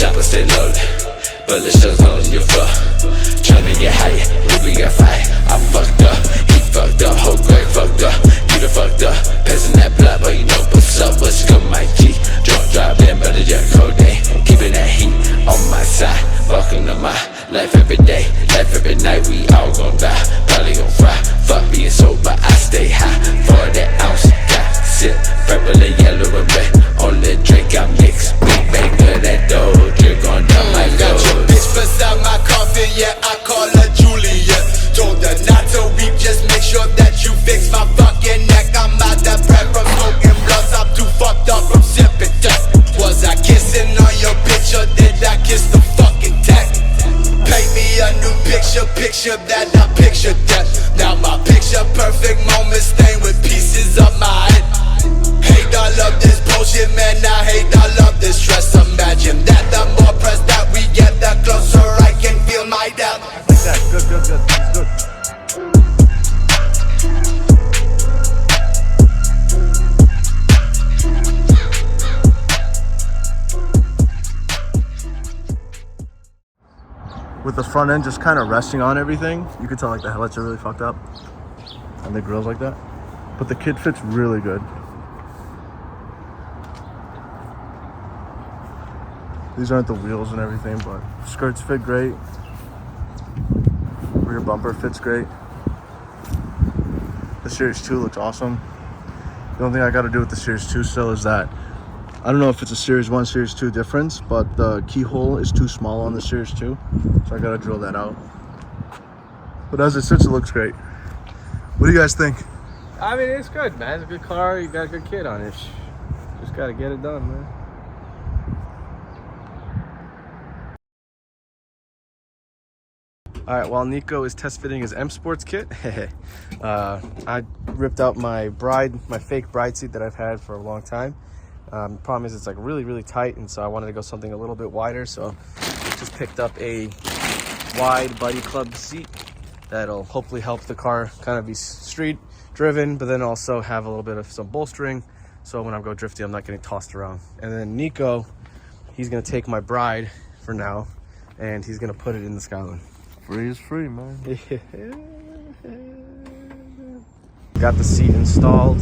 chopper stay loaded, bullet shells all in your floor. Tryna get higher, we got fire. I fucked up, he fucked up, whole grade fucked up. You done fucked up, passing that block, but you know what's up. What's good, my G? Drunk driving, but the jet codeine, keeping that heat on my side. Fucking on my life every day, life every night. We all gon' die, probably gon' fry. Fuck being sober, I stay high. For that ounce, got sip, purple and yellow and red. On the drink I mix, big bang of that dough, drink on down my Got your bitch beside my coffin, yeah, I call her Juliet. Told her not to weep, just make sure that you fix my fucking neck. I'm out that prep from smoking blunts, I'm too fucked up from sipping tech. Was I kissing on your bitch or did I kiss the fucking tech? Paint me a new picture, picture that I picture death. Now my picture perfect moment stained with pieces of my head. Hate all of this bullshit, man, I hate all of this stress. Imagine that the more press that we get, the closer I can feel my death. Like that, good, good, good, good. With the front end just kind of resting on everything, you can tell like the headlights are really fucked up and the grill's like that, but the kit fits really good. These aren't the wheels and everything, but skirts fit great. Rear bumper fits great. The Series 2 looks awesome. The only thing I got to do with the Series 2 still is that I don't know if it's a Series 1, Series 2 difference, but the keyhole is too small on the Series 2, so I got to drill that out. But as it sits, it looks great. What do you guys think? I mean, it's good, man. It's a good car. You got a good kid on it. Just got to get it done, man. All right, while Nico is test fitting his MSports kit, I ripped out my fake bride seat that I've had for a long time. The problem is it's like really, really tight, and so I wanted to go something a little bit wider, so just picked up a wide buddy club seat that'll hopefully help the car kind of be street driven, but then also have a little bit of some bolstering, so when I go drifting, I'm not getting tossed around. And then Nico, he's gonna take my bride for now, and he's gonna put it in the Skyline. Free is free, man. Got the seat installed.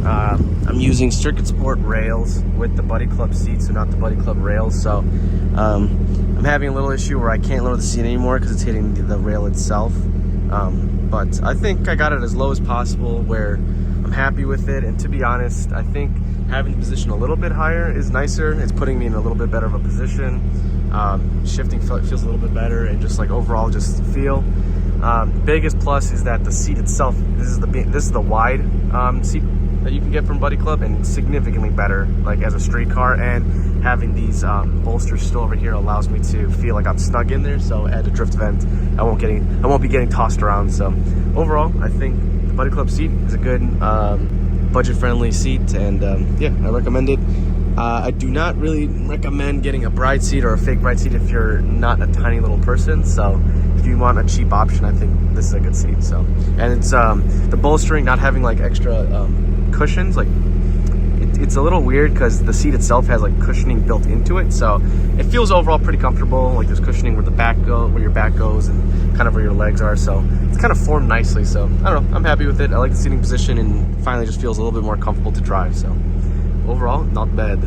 I'm using Circuit Sport rails with the Buddy Club seat, so not the Buddy Club rails. So I'm having a little issue where I can't lower the seat anymore because it's hitting the rail itself. But I think I got it as low as possible where I'm happy with it. And to be honest, I think having the position a little bit higher is nicer. It's putting me in a little bit better of a position. Shifting feels a little bit better, and just like overall just feel. Biggest plus is that the seat itself, this is the wide seat that you can get from Buddy Club, and significantly better like as a street car, and having these bolsters still over here allows me to feel like I'm snug in there, so at a drift event I won't be getting tossed around. So overall I think the Buddy Club seat is a good budget friendly seat, and yeah, I recommend it. I do not really recommend getting a bride seat or a fake bride seat if you're not a tiny little person. So if you want a cheap option, I think this is a good seat. So, and it's the bolstering, not having like extra cushions, like it's a little weird because the seat itself has like cushioning built into it, so it feels overall pretty comfortable. Like there's cushioning where where your back goes and kind of where your legs are, so it's kind of formed nicely. So I don't know, I'm happy with it. I like the seating position, and finally just feels a little bit more comfortable to drive. So overall, not bad.